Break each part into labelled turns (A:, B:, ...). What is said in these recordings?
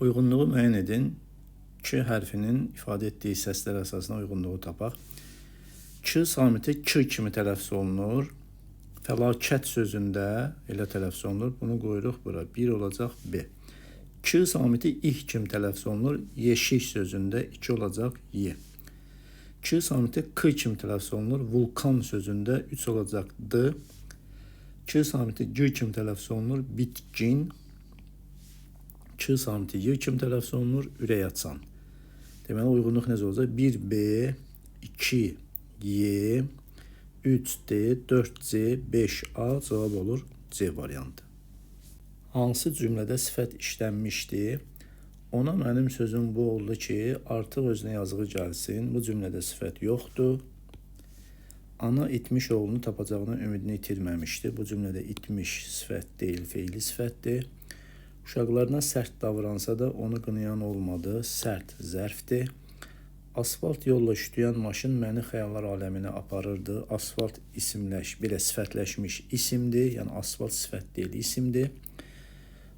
A: Uyğunluğu müəyyən edin. K hərfinin ifadə etdiyi səslər əsasına uyğunluğu tapaq. K samiti K kimi tələffüz olunur. Fəlakət sözündə elə tələffüz olunur. Bunu qoyuruq bura. 1 olacaq B. K samiti İh kimi tələffüz olunur. Yeşik sözündə 2 olacaq Y. K samiti K kimi tələffüz olunur. Vulkan sözündə 3 olacaq D. K samiti G kimi tələffüz olunur. Bitkin. K samiti Y kimi tələffüz olunur. Ürək açan. Deməli, uyğunluq necə olacaq? 1B, 2Y, 3D, 4C, 5A cavab olur C variantı. Hansı cümlədə sifət işlənmişdi? Ona mənim sözüm bu oldu ki, artıq özünə yazığı gəlsin. Bu cümlədə sifət yoxdur. Ana itmiş oğlunu tapacağına ümidini itirməmişdi. Bu cümlədə itmiş sifət deyil, feili sifətdir. Uşaqlarına sərt davransa da onu qınayan olmadı. Sərt zərfdir. Asfalt yolla şütüyən maşın məni xəyallar aləminə aparırdı. Asfalt belə sifətləşmiş isimdir. Yəni asfalt sifət deyil, isimdir.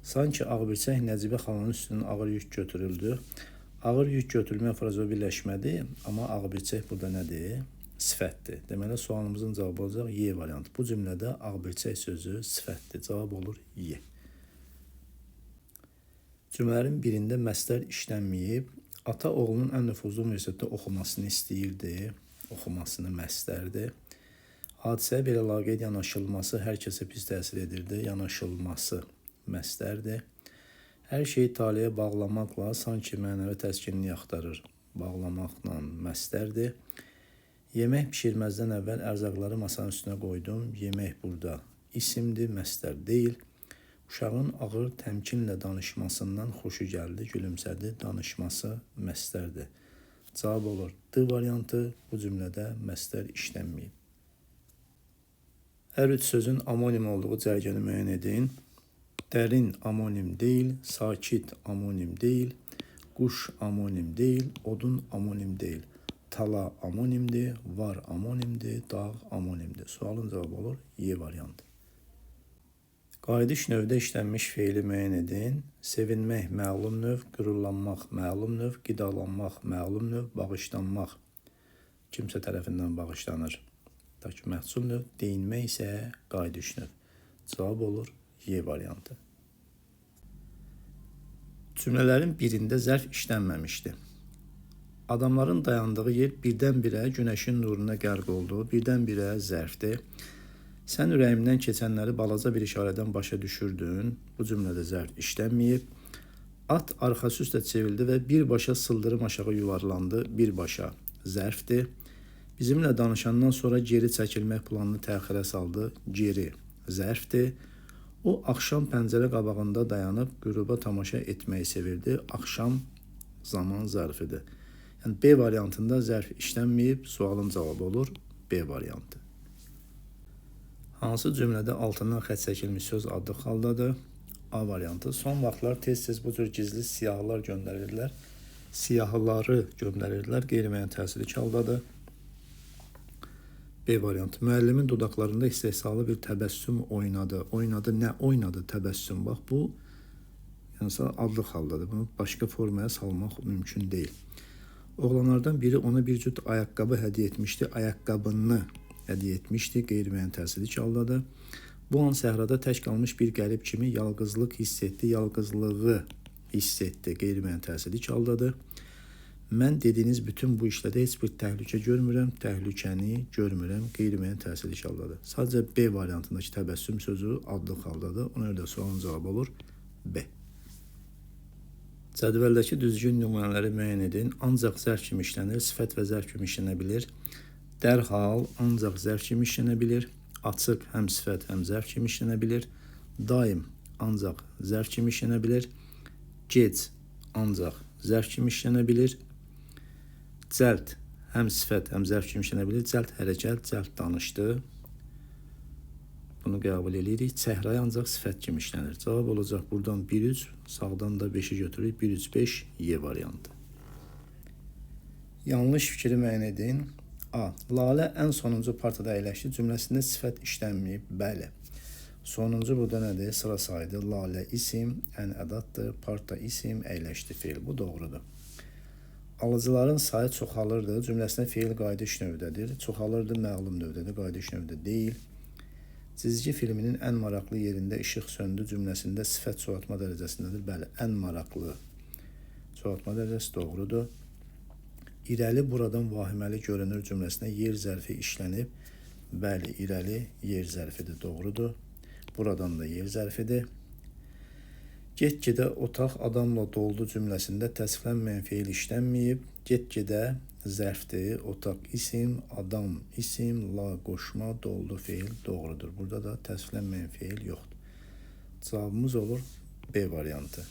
A: Sanki ağbirçək Nəcibə xalanın üstündən ağır yük götürüldü. Ağır yük götürülmə frazo birləşmədi, amma ağbirçək burada nədir? Sifətdir. Deməli, sualımızın cavabı olacaq Y variantı. Bu cümlədə ağbirçək sözü sifətdir. Cavab olur Y. Cümlələrin birində məsdər işlənməyib. Ata oğlunun ən nüfuzlu universitetdə oxumasını istəyirdi. Oxumasını məsdərdir. Hadisəyə belə laqeyd yanaşılması hər kəsə pis təsir edirdi. Yanaşılması məsdərdir. Hər şeyi taliyə bağlamaqla sanki mənəvi təskinini axtarır. Bağlamaqla məsdərdir. Yemək pişirməzdən əvvəl ərzaqları masanın üstünə qoydum. Yemək burada isimdir, məsdər deyil. Uşağın ağır təmkinlə danışmasından xoşu gəldi, gülümsədi. Danışması məsdərdir. Cavab olur D variantı. Bu cümlədə məsdər işlənməyib. Hər üç sözün amonim olduğu cərgəni müəyyən edin. Dərin amonim deyil, sakit amonim deyil, quş amonim deyil, odun amonim deyil. Tala amonimdir, var amonimdir, dağ amonimdir. Sualın cavabı olur Y variantı. Qayıdış növdə işlənmiş feili müəyyən edin. Sevinmək məlum növ, qürurlanmaq məlum növ, qidalanmaq məlum növ, bağışlanmaq kimsə tərəfindən bağışlanır. Taki məhsul növ, deyinmək isə qayıdış növ. Cavab olur Y variantı. Cümlələrin birində zərf işlənməmişdi. Adamların dayandığı yer birdən-birə günəşin nuruna qərq oldu. Birdən-birə zərfdir. Sən ürəyimdən keçənləri balaca bir işarədən başa düşürdün. Bu cümlədə zərf işlənməyib. At arxası üstə çevrildi və birbaşa sıldırım aşağı yuvarlandı. Birbaşa zərfdir. Bizimlə danışandan sonra geri çəkilmək planını təxirə saldı. Geri zərfdir. O, axşam pəncərə qabağında dayanıb qüruba tamaşa etməyi sevirdi. Axşam zaman zərfidir. Yəni B variantında zərf işlənməyib. Sualın cavabı olur B variantı. Hansı cümlədə altından xətt çəkilmiş söz adlı xaldadır? A variantı. Son vaxtlar tez-tez bu cür gizli siyahılar göndərirlər. Siyahıları göndərirlər. Qeyri-müəyyən təsirli haldadır. B variantı. Müəllimin dodaqlarında istehsalı bir təbəssüm oynadı. Oynadı, nə oynadı təbəssüm? Bax, bu yəni adlı xaldadır. Bunu başqa formaya salmaq mümkün deyil. Oğlanlardan biri ona bir cüt ayaqqabı hədiyyə etmişdi. Ayaqqabını hədiyyə etmişdi. Qeyri-müəyyən təsirli haldadır. Bu an səhrada tək qalmış bir qərib kimi yalqızlıq hiss etdi. Yalqızlığı hiss etdi. Qeyri-müəyyən təsirli haldadır. Mən dediyiniz bütün bu işlərdə heç bir təhlükə görmürəm. Təhlükəni görmürəm. Qeyri-müəyyən təsirli haldadır. Sadəcə B variantındakı təbəssüm sözü adlı haldadır. Ona görə də sualın cavabı olur B. Cədvəldəki düzgün nümunələri müəyyən edin. Ancaq zərf kimi işlənir. Sifət və zərf kimi işlənə bilir. Dərhal ancaq zərf kimi işlənə bilir. Açıq həm sifət, həm zərf kimi işlənə bilir. Daim ancaq zərf kimi işlənə bilir. Gec ancaq zərf kimi işlənə bilir. Cəld həm sifət, həm zərf kimi işlənə bilir. Cəld hərəkət, cəld danışdı. Bunu qəbul edirik. Çəhrayı ancaq sifət kimi işlənir. Cavab olacaq buradan 1-3, sağdan da 5-i götürürük. 1-3-5 Y variantı. Yanlış fikri müəyyən edin. A. Lalə ən sonuncu partada əyləşdi. Cümləsində sifət işlənməyib. Bəli. Sonuncu burada nədir? Sıra sayıdır. Lalə isim, ən ədaddır. Parta isim, əyləşdi feil. Bu doğrudur. Alıcıların sayı çoxalırdı. Cümləsində feil qayıdış növdədir. Çoxalırdı məğlum növdədir. Qayıdış növdə deyil. Cizgi filminin ən maraqlı yerində işıq söndü cümləsində sifət çoxaltma dərəcəsindədir. Bəli, ən maraqlı çoxaltma dərəcəsi doğrudur. İrəli buradan vahiməli görünür cümləsində yer zərfi işlənib. Bəli, irəli yer zərfidir, doğrudur. Buradan da yer zərfidir. Get-gedə otaq adamla doldu cümləsində təsviflənməyən feil işlənməyib. Get-gedə zərfdir, otaq isim, adam isim, la qoşma, doldu feil doğrudur. Burada da təsviflənməyən feil yoxdur. Cavabımız olur B variantı.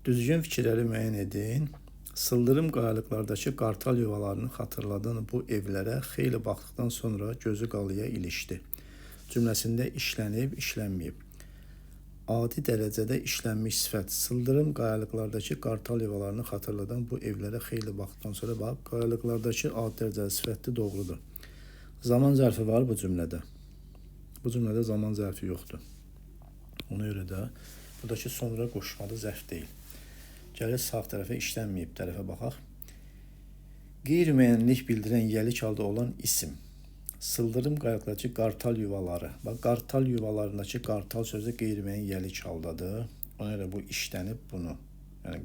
A: Düzgün fikirləri müəyyən edin. Sıldırım qayalıqlardakı qartal yuvalarını xatırladan bu evlərə xeyli baxdıqdan sonra gözü qalaya ilişdi. Cümləsində işlənib, işlənməyib. Adi dərəcədə işlənmiş sifət. Sıldırım qayalıqlardakı qartal yuvalarını xatırladan bu evlərə xeyli baxdıqdan sonra bax, qayalıqlardakı adi dərəcəli sifətdir, doğrudur. Zaman zərfi var bu cümlədə. Bu cümlədə zaman zərfi yoxdur. Ona görə də buradakı sonra qoşmalı zərf deyil. Gəlir sağ tərəfə işlənməyib tərəfə baxaq. Qeyri-müəyyənlik bildirən yəlik halda olan isim. Sıldırım qayalıqlardakı qartal yuvaları. Bax, qartal yuvalarındakı qartal sözü qeyri-müəyyən yəlik haldadır. Ona görə bu işlənib bunu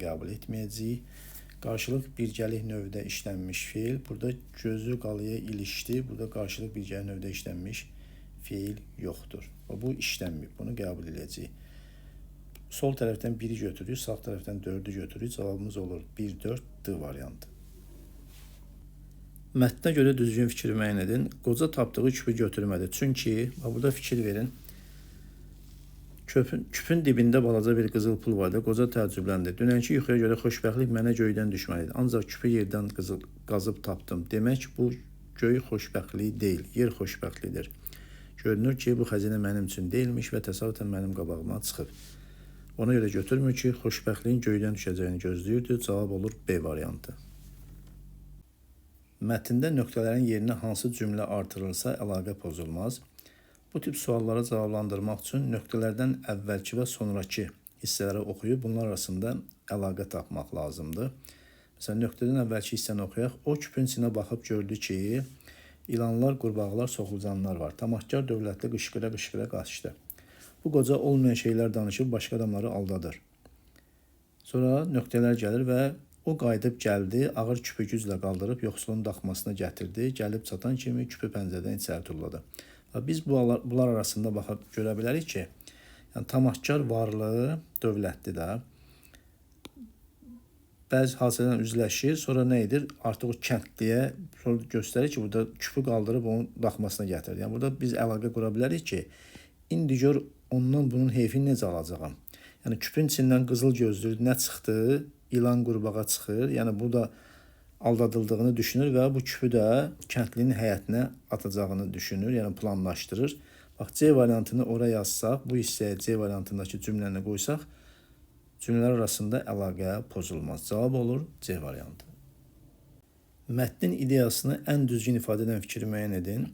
A: qəbul etməyəcəyik. Qarşılıq birgəlik növdə işlənmiş feil. Burada gözü qalaya ilişdi. Burada qarşılıq birgəlik növdə işlənmiş feil yoxdur. Bu işlənməyib. Bunu qəbul edəcəyik. Sol tərəfdən 1-i götürürük, sağ tərəfdən 4-ü götürürük. Cavabımız olur 1-4 D variantı. Mətnə görə düzgün fikir müəyyən edin. Qoca tapdığı küpü götürmədi. Çünki, burada fikir verin. Küpün dibində balaca bir qızıl pul vardı. Qoca təəccübləndi. Dünənki yuxuya görə xoşbəxtlik mənə göydən düşməlidir. Ancaq küpü yerdən qazıb tapdım. Demək, bu göy xoşbəxtlik deyil, yer xoşbəxtlidir. Görünür ki, bu xəzinə mənim üçün deyilmiş və təsadüfən mənim qabağıma çıxıb. Ona görə götürmür ki, xoşbəxtliyin göydən düşəcəyini gözləyirdi. Cavab olur B variantı. Mətndə nöqtələrin yerinə hansı cümlə artırılsa əlaqə pozulmaz. Bu tip suallara cavablandırmaq üçün nöqtələrdən əvvəlki və sonraki hissələri oxuyub bunlar arasında əlaqə tapmaq lazımdır. Məsələn, nöqtədən əvvəlki hissəni oxuyaq. O küpün içinə baxıb gördü ki, ilanlar, qurbağalar, soxulcanlar var. Tamahkar dövlətli qışqıra-qışqıra qaçdı. Bu qoca olmayan şeylər danışıb başqa adamları aldadır. Sonra nöqtələr gəlir və o qayıdıb gəldi, ağır küpü güclə qaldırıb yoxsulun daxmasına gətirdi. Gəlib çatan kimi küpü pəncərədən içəri tulladı. Biz bunlar arasında baxıb görə bilərik ki, tamahkar varlığı dövlətli də bəzi hadisələrlə üzləşir, sonra nə edir? Artıq o kəndliyə göstərir ki, burada küpü qaldırıb onun daxmasına gətirir. Yəni burada biz əlaqə qura bilərik ki, indi gör ondan bunun heyfini necə alacağam? Yəni küpün içindən qızıl gözlür, nə çıxdı? İlan qurbağa çıxır. Yəni bu da aldadıldığını düşünür və bu küpü də kəndlinin həyətinə atacağını düşünür, yəni planlaşdırır. Bax, C variantını oraya yazsaq, bu hissəyə C variantındakı cümləni qoysaq, cümlələr arasında əlaqə pozulmaz. Cavab olur C variantı. Mətnin ideyasını ən düzgün ifadə edən fikri müəyyən edin.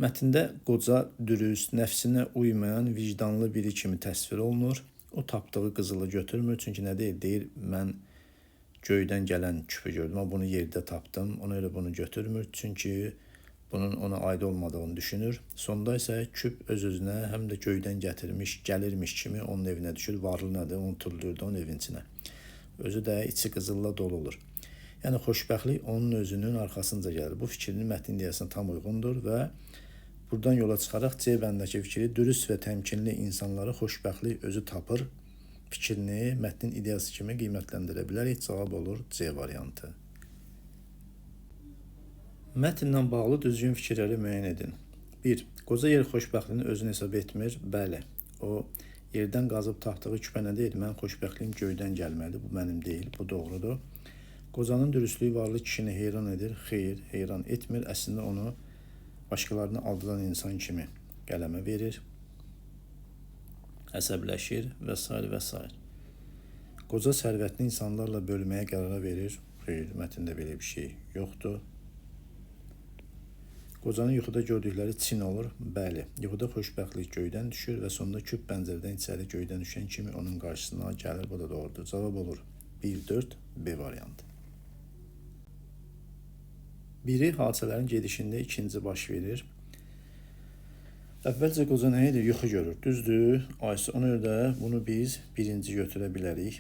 A: Mətndə qoca, dürüst, nəfsinə uymayan, vicdanlı biri kimi təsvir olunur. O tapdığı qızılı götürmür. Çünki nə deyir? Deyir, mən göydən gələn küpü gördüm. Bunu yerdə tapdım. Ona görə bunu götürmür. Çünki bunun ona aid olmadığını düşünür. Sonda isə küp öz-özünə həm də göydən gəlirmiş kimi onun evinə düşür. Varlı nədir? Onu tulluyurdu onun evin içinə. Özü də içi qızılla dolu olur. Yəni, xoşbəxtlik onun özünün arxasınca gəlir. Bu fikrinin mətn ideyasına tam uyğundur və buradan yola çıxaraq C bəndəki fikri dürüst və təmkinli insanları xoşbəxtlik özü tapır fikrini mətnin ideyası kimi qiymətləndirə bilərik. Cavab olur C variantı. Mətnlə bağlı düzgün fikirləri müəyyən edin. 1. Qoca yer xoşbəxtliyini özünü hesab etmir. Bəli, o yerdən qazıb tapdığı küpə nə deyil? Mən xoşbəxtliyim göydən gəlməlidir. Bu mənim deyil, bu doğrudur. Qocanın dürüstlüyü varlı kişini heyran edir. Xeyr, heyran etmir. Əslində onu başqalarını aldadan insan kimi qələmə verir, əsəbləşir və s. və s. Qoca sərvətini insanlarla bölməyə qərara verir. Xeyr, mətndə belə bir şey yoxdur. Qocanın yuxuda gördükləri Çin olur. Bəli, yuxuda xoşbəxtlik göydən düşür və sonunda küp pəncərədən içəri göydən düşən kimi onun qarşısına gəlir. Bu da doğrudur. Cavab olur 1-4 B variantı. Biri hadisələrin gedişində, ikinci baş verir. Əvvəlcə qoca nə edir? Yuxu görür. Düzdür? Aysı. Ona görə də bunu biz birinci götürə bilərik.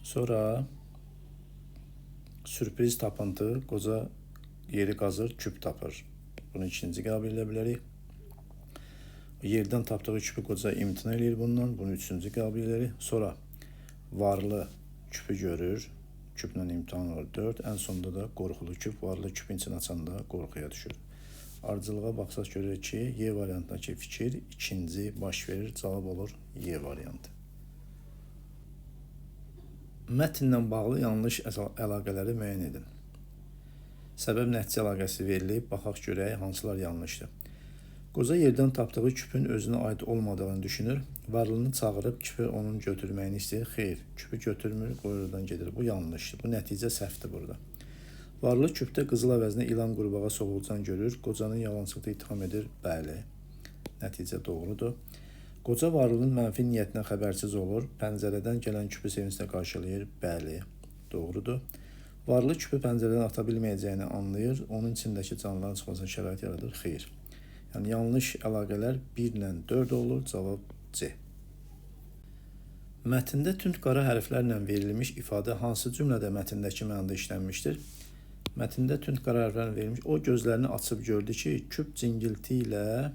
A: Sonra sürpriz tapıntı. Qoca yeri qazır, küp tapır. Bunu ikinci qəbul edə bilərik. Yerdən tapdığı küpü qoca imtina edir bundan. Bunu üçüncü qəbul edirik. Sonra varlı küpü görür. Küplə imtihan olur 4. Ən sonunda da qorxulu küp. Varlı küpün içini açanda qorxuya düşür. Ardıcılığa baxsaq görürük ki, Y variantındakı fikir ikinci baş verir. Cavab olur Y variantı. Mətnlə bağlı yanlış əlaqələri müəyyən edin. Səbəb nəticə əlaqəsi verilib. Baxaq görək hansılar yanlışdır. Qoca yerdən tapdığı küpün özünə aid olmadığını düşünür. Varlını çağırıb küpü onun götürməyini istəyir. Xeyr, küpü götürmür, qoyurdan gedir. Bu yanlışdır. Bu nəticə səhvdir burada. Varlı küpdə qızıl əvəzinə ilan qurbağa soğulcan görür. Qocanın yalançılıqda itham edir. Bəli, nəticə doğrudur. Qoca varlının mənfi niyyətinə xəbərsiz olur. Pəncərədən gələn küpü sevinclə qarşılayır. Bəli, doğrudur. Varlı küpü pəncərədən ata bilməyəcəyini anlayır. Onun içindəki canlıların çıxmasına şərait yaradır. Xeyr. Yəni, yanlış əlaqələr 1 ilə 4 olur. Cavab C. Mətndə tünd qara hərflərlə verilmiş ifadə hansı cümlədə mətndəki mənada işlənmişdir? Mətndə tünd qara hərflərlə verilmiş. O gözlərini açıb gördü ki, küp cingilti ilə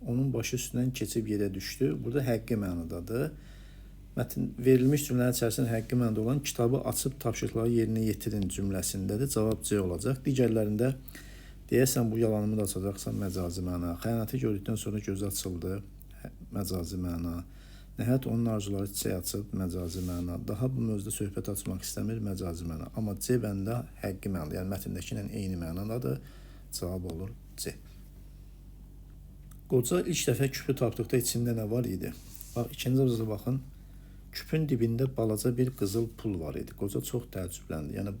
A: onun başı üstündən keçib yerə düşdü. Burada həqqi mənadadır. Verilmiş cümlənin içərisində həqqi mənada olan kitabı açıb tapşırıqları yerinə yetirin cümləsindədir. Cavab C olacaq. Digərlərində deyəsən bu yalanımı da açacaqsan məcazi məna. Xəyanəti gördükdən sonra gözü açıldı. Məcazi məna. Nəhayət onun arzuları çiçək açıb, məcazi məna. Daha bu mövzuda söhbət açmaq istəmir, məcazi məna. Amma C bəndə həqqi mənadır. Yəni mətndəki ilə eyni mənadadır. Cavab olur C. Qoca ilk dəfə küpü tapdıqda içində nə var idi? Bax, ikinci abzada baxın. Küpün dibində balaca bir qızıl pul var idi. Qoca çox təəccübləndi. Yəni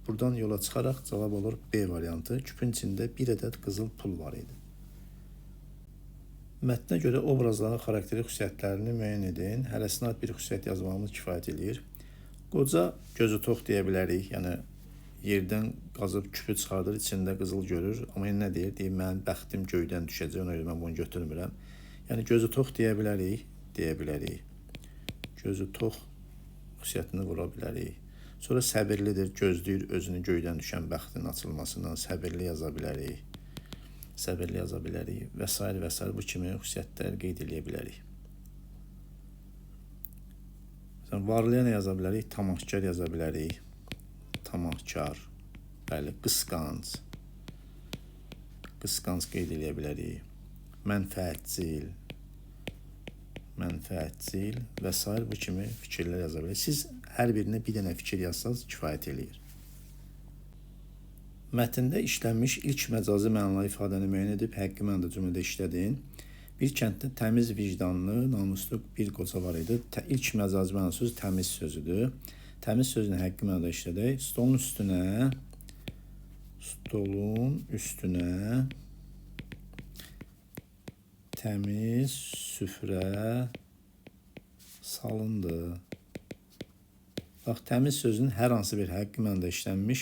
A: buradan yola çıxaraq cavab olur B variantı. Küpün içində bir ədəd qızıl pul var idi. Mətnə görə obrazların xarakteri xüsusiyyətlərini müəyyən edin. Hərəsinə aid bir xüsusiyyət yazmağımız kifayət edir. Qoca gözü tox deyə bilərik. Yəni yerdən qazıb küpü çıxardır, içində qızıl görür. Amma nə deyir? Deyir, mənim bəxtim göydən düşəcək, ona görə mən bunu götürmürəm. Yəni gözü tox deyə bilərik. Gözü tox xüsusiyyətini vura bilərik. Sonra səbirlidir, gözləyir özünü göydən düşən bəxtin açılmasından. Səbirli yaza bilərik. Və s. Bu kimi xüsusiyyətlər qeyd edə bilərik. Varlıya nə yaza bilərik? Tamahkar yaza bilərik. Tamahkar. Bəli, qısqanc. Qısqanc qeyd edə bilərik. Mənfəətcil və s. Bu kimi fikirlər yaza bilərik. Siz hər birinə bir dənə fikir yazsanız kifayət eləyir. Mətndə işlənmiş ilk məcazi mənalı ifadəni müəyyən edib həqqi mənada cümlədə işlədin. Bir kənddə təmiz vicdanlı, namuslu bir qoca var idi. İlk məcazi mənalı söz təmiz sözüdür. Təmiz sözünü həqqi mənada işlədək. Stolun üstünə təmiz süfrə salındı. Bax, təmiz sözünün hər hansı bir həqqi mənada işlənmiş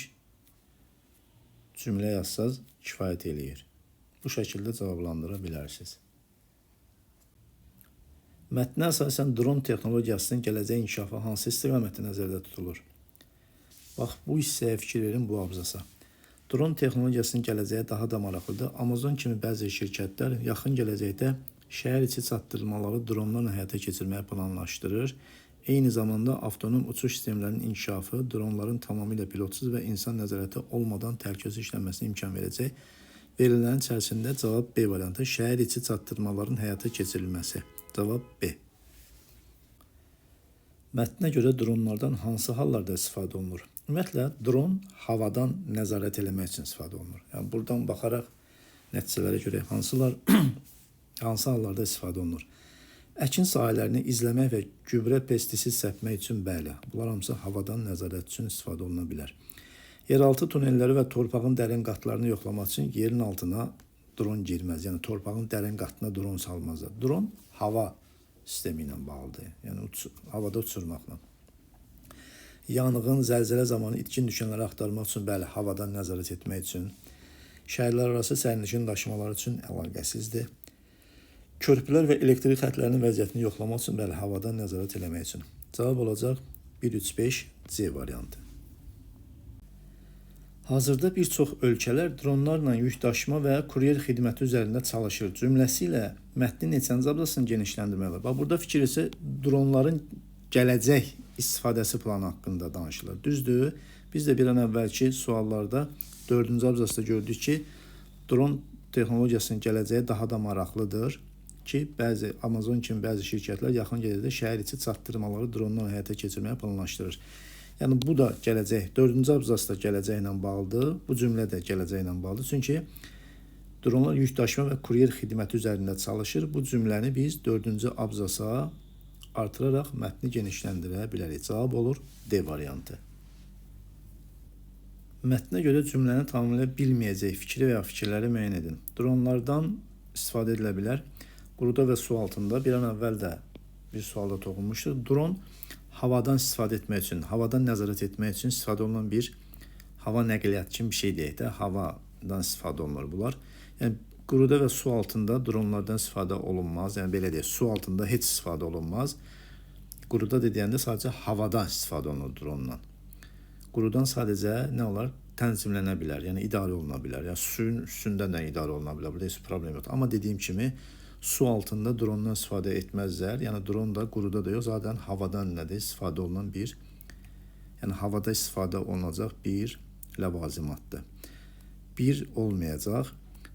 A: cümlə yazsaz kifayət eləyir. Bu şəkildə cavablandıra bilərsiniz. Mətnə əsasən dron texnologiyasının gələcək inkişafı hansı istiqamətdə nəzərdə tutulur? Bax, bu hissəyə fikir verin bu abzasa. Dron texnologiyasının gələcəyə daha da maraqlıdır. Amazon kimi bəzi şirkətlər yaxın gələcəkdə şəhər içi çatdırılmaları dronlarla həyata keçirməyə planlaşdırır. Eyni zamanda avtonom uçuş sistemlərinin inkişafı dronların tamamilə pilotsuz və insan nəzarəti olmadan təhlükəsiz işlənməsinə imkan verəcək. Verilənlərin içərisində cavab B variantı şəhər içi çatdırmaların həyata keçirilməsi. Cavab B. Mətnə görə dronlardan hansı hallarda istifadə olunur? Ümumiyyətlə, dron havadan nəzarət eləmək üçün istifadə olunur. Yəni, buradan baxaraq nəticələrə görə hansı hallarda istifadə olunur? Əkin sahələrini izləmək və gübrə pestisid səpmək üçün bəli. Bunlar hamısı havadan nəzarət üçün istifadə oluna bilər. Yeraltı tunelləri və torpağın dərin qatlarını yoxlamaq üçün yerin altına dron girməz. Yəni torpağın dərin qatına dron salmazlar. Dron hava sistemi ilə bağlıdır. Yəni havada uçurmaqla. Yanğın, zəlzələ zamanı itkin düşənləri axtarmaq üçün, bəli, havadan nəzarət etmək üçün, şəhərlər arası sərnişin daşımaları üçün əlaqəsizdir. Körpülər və elektrik xətlərinin vəziyyətini yoxlamaq üçün, bəli, havadan nəzarət eləmək üçün. Cavab olacaq 135 C variantı. Hazırda bir çox ölkələr dronlarla yük daşıma və kuryer xidməti üzərində çalışır. Cümləsi ilə mətnin neçənci abzasını genişləndirmək olar. Burada fikir isə dronların gələcək istifadəsi planı haqqında danışılır. Düzdür, biz də bir an əvvəlki suallarda 4-cü abzasda gördük ki, dron texnologiyasının gələcəyi daha da maraqlıdır ki, Amazon kimi bəzi şirkətlər yaxın gələcəkdə şəhər içi çatdırmaları drondan həyata keçirməyə planlaşdırır. Yəni bu da gələcək, 4-cü abzas da gələcəklə bağlıdır, bu cümlə də gələcəklə bağlıdır. Çünki dronlar yük daşıma və kuryer xidməti üzərində çalışır. Bu cümləni biz 4-cü abzasa artıraraq mətni genişləndirə bilərik. Cavab olur D variantı. Mətnə görə cümləni tamamilə bilməyəcək fikri və ya fikirləri müəyyən edin. Dronlardan istifadə edilə bilər. Quruda və su altında bir an əvvəl də bir sualda toxunmuşdur. Dron havadan istifadə etmək üçün, havadan nəzarət etmək üçün istifadə olunan bir hava nəqliyyatı kimi bir şey deyək də, havadan istifadə olunur bunlar. Yəni quruda və su altında dronlardan istifadə olunmaz. Yəni belə deyək, su altında heç istifadə olunmaz. Quruda deyəndə sadəcə havadan istifadə olunur drondan. Qurudan sadəcə nə olar? Tənzimlənə bilər, yəni idarə oluna bilər. Yəni suyun üstündən də idarə oluna bilər. Burada heç problem yoxdur. Amma dediyim kimi su altında drondan istifadə etməzlər. Yəni dron da quruda da yox, zaten havadan nədir? İstifadə olunan bir, yəni havada istifadə olunacaq bir ləvazimatdır. Bir olmayacaq.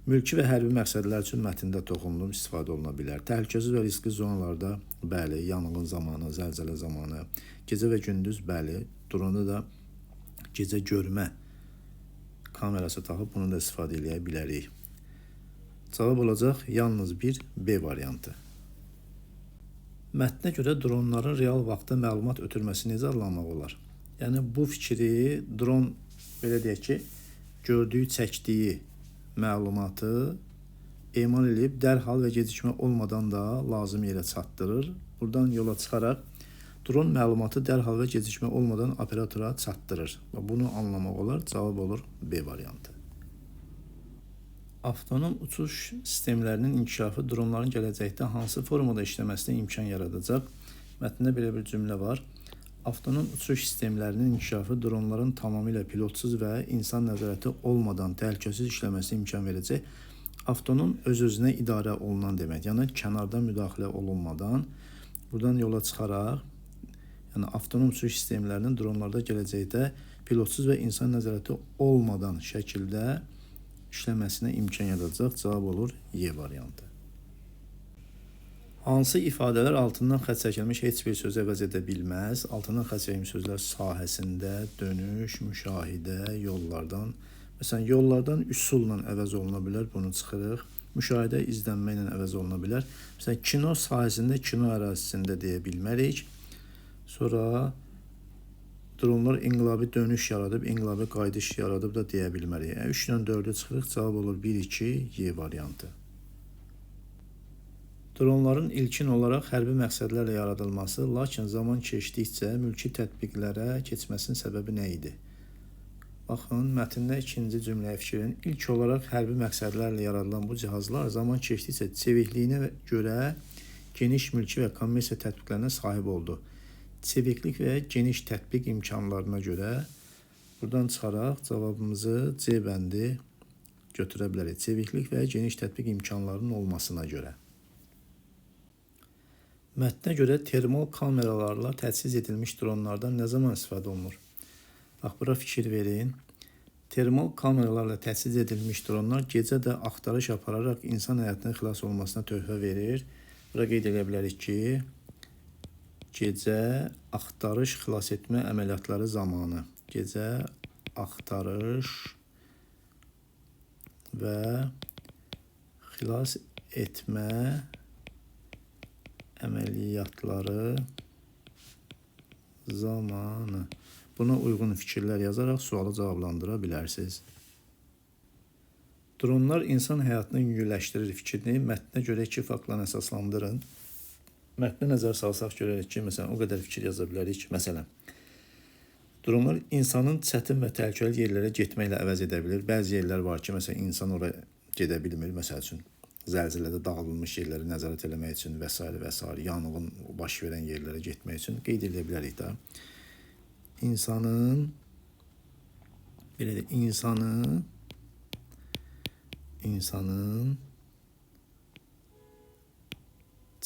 A: Mülki və hərbi məqsədlər üçün mətndə toxunulub istifadə oluna bilər. Təhlükəsiz və riskli zonalarda, bəli, yanğın zamanı, zəlzələ zamanı, gecə və gündüz, bəli, dronu da gecə görmə kamerası taxıb bunu da istifadə edə bilərik. Cavab olacaq yalnız bir B variantı. Mətnə görə dronların real vaxtda məlumat ötürməsi necə adlanmaq olar? Yəni bu fikri dron, belə deyək ki, gördüyü, çəkdiyi məlumatı emal edib dərhal və gecikmə olmadan da lazım yerə çatdırır. Buradan yola çıxaraq dron məlumatı dərhal və gecikmə olmadan operatora çatdırır. Bunu anlamaq olar. Cavab olur B variantı. Avtonom uçuş sistemlərinin inkişafı dronların gələcəkdə hansı formada işləməsinə imkan yaradacaq? Mətndə belə bir cümlə var. Avtonom uçuş sistemlərinin inkişafı dronların tamamilə pilotsuz və insan nəzarəti olmadan təhlükəsiz işləməsinə imkan verəcək. Avtonom öz-özünə idarə olunan demək. Yəni kənardan müdaxilə olunmadan buradan yola çıxaraq, yəni avtonom uçuş sistemlərinin dronlarda gələcəkdə pilotsuz və insan nəzarəti olmadan şəkildə işləməsinə imkan yaradacaq. Cavab olur Y variantı. Hansı ifadələr altından xətt çəkilmiş heç bir söz əvəz edə bilməz? Altından xətt çəkilmiş sözlər sahəsində, dönüş, müşahidə, yollardan. Məsələn, yollardan üsulla əvəz oluna bilər, bunu çıxırıq. Müşahidə izlənmə ilə əvəz oluna bilər. Məsələn, kino sahəsində, kino ərazisində deyə bilmərik. Sonra dronlar inqilabi dönüş yaradıb, inqilabi qayıdış yaradıb da deyə bilmərik. Yəni 3 ilə 4-ü çıxırıq, cavab olur 1-2 Y variantı. Dronların ilkin olaraq hərbi məqsədlərlə yaradılması, lakin zaman keçdikcə mülki tətbiqlərə keçməsinin səbəbi nə idi? Baxın, mətndə ikinci cümləyə fikrin. İlk olaraq hərbi məqsədlərlə yaradılan bu cihazlar zaman keçdikcə çevikliyinə görə geniş mülki və kommersiya tətbiqlərinə sahib oldu. Çeviklik və geniş tətbiq imkanlarına görə buradan çıxaraq cavabımızı C bəndi götürə bilərik. Çeviklik və geniş tətbiq imkanlarının olmasına görə. Mətnə görə termal kameralarla təchiz edilmiş dronlardan nə zaman istifadə olunur? Bax, bura fikir verin. Termal kameralarla təchiz edilmiş dronlar gecə də axtarış apararaq insan həyatının xilas olmasına töhfə verir. Bura qeyd edə bilərik ki, gecə axtarış xilas etmə əməliyyatları zamanı. Gecə axtarış və xilas etmə əməliyyatları zamanı. Buna uyğun fikirlər yazaraq sualı cavablandıra bilərsiniz. Dronlar insan həyatını yüngülləşdirir fikrini mətnə görə 2 faktla əsaslandırın. Mətnə nəzər salsaq görərək ki, məsələn, o qədər fikir yaza bilərik ki, məsələn, dronlar insanın çətin və təhlükəli yerlərə getməklə əvəz edə bilir. Bəzi yerlər var ki, məsələn, insan oraya gedə bilmir, məsəl üçün zəlzələdə dağılmış yerləri nəzarət eləmək üçün və s. və s. yanğın baş verən yerlərə getmək üçün qeyd edə bilərik də. İnsanın belə də insanın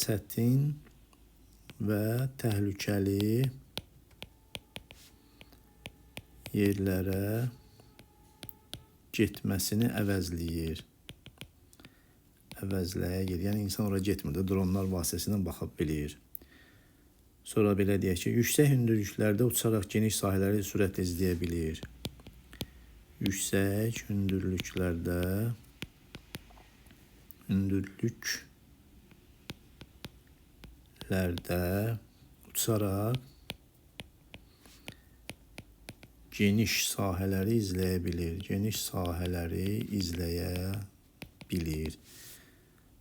A: çətin və təhlükəli yerlərə getməsini əvəzləyir. Yəni insan oraya getmir də, dronlar vasitəsilə baxa bilir. Sonra belə deyək ki, yüksək hündürlüklərdə uçaraq geniş sahələri sürətlə izləyə bilir. Yüksək hündürlüklərdə uçaraq geniş sahələri izləyə bilir.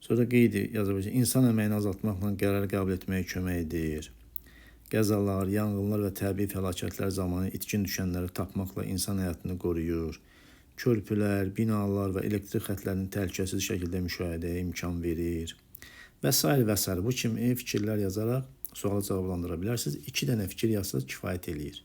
A: Sonra qeyd yazılır ki, insan əməyini azaltmaqla qərar qəbul etməyə kömək edir. Qəzalar, yanğınlar və təbii fəlakətlər zamanı itkin düşənləri tapmaqla insan həyatını qoruyur. Körpülər, binalar və elektrik xətlərinin təhlükəsiz şəkildə müşahidəyə imkan verir. Və s. və s. Bu kimi fikirlər yazaraq sualı cavablandıra bilərsiniz. 2 dənə fikir yazsanız kifayət eləyir.